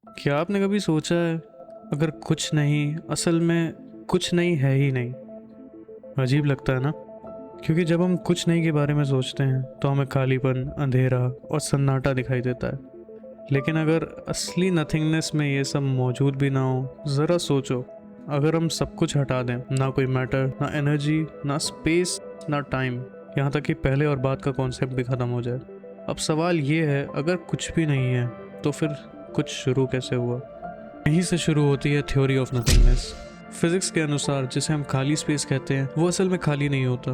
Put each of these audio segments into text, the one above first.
क्या आपने कभी सोचा है, अगर कुछ नहीं असल में कुछ नहीं है ही नहीं? अजीब लगता है ना। क्योंकि जब हम कुछ नहीं के बारे में सोचते हैं तो हमें खालीपन, अंधेरा और सन्नाटा दिखाई देता है। लेकिन अगर असली नथिंगनेस में ये सब मौजूद भी ना हो, ज़रा सोचो, अगर हम सब कुछ हटा दें, ना कोई मैटर, ना एनर्जी, ना स्पेस, ना टाइम, यहाँ तक कि पहले और बाद का कॉन्सेप्ट भी ख़त्म हो जाए। अब सवाल ये है, अगर कुछ भी नहीं है तो फिर कुछ शुरू कैसे हुआ? यहीं से शुरू होती है थ्योरी ऑफ नथिंगनेस। फिजिक्स के अनुसार जिसे हम खाली स्पेस कहते हैं वो असल में खाली नहीं होता।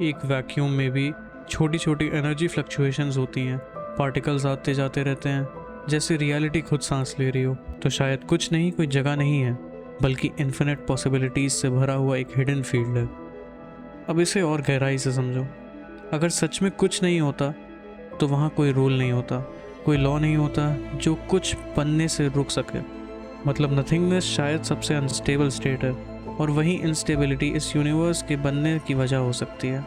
एक वैक्यूम में भी छोटी छोटी एनर्जी फ्लक्चुएशंस होती हैं, पार्टिकल्स आते जाते रहते हैं, जैसे रियलिटी खुद सांस ले रही हो। तो शायद कुछ नहीं कोई जगह नहीं है, बल्कि इन्फिनिट पॉसिबिलिटीज से भरा हुआ एक हिडन फील्ड है। अब इसे और गहराई से समझो। अगर सच में कुछ नहीं होता तो वहाँ कोई रूल नहीं होता, कोई लॉ नहीं होता जो कुछ बनने से रुक सके। मतलब नथिंगनेस शायद सबसे अनस्टेबल स्टेट है, और वही इंस्टेबिलिटी इस यूनिवर्स के बनने की वजह हो सकती है।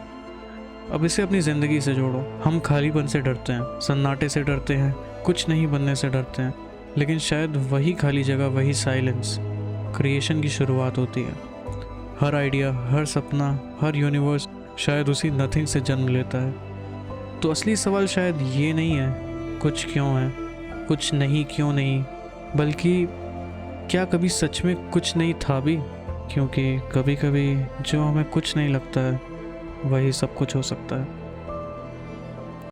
अब इसे अपनी ज़िंदगी से जोड़ो। हम खालीपन से डरते हैं, सन्नाटे से डरते हैं, कुछ नहीं बनने से डरते हैं, लेकिन शायद वही खाली जगह, वही साइलेंस क्रिएशन की शुरुआत होती है। हर आइडिया, हर सपना, हर यूनिवर्स शायद उसी नथिंग से जन्म लेता है। तो असली सवाल शायद ये नहीं है कुछ क्यों है, कुछ नहीं क्यों नहीं, बल्कि क्या कभी सच में कुछ नहीं था भी? क्योंकि कभी कभी जो हमें कुछ नहीं लगता है वही सब कुछ हो सकता है।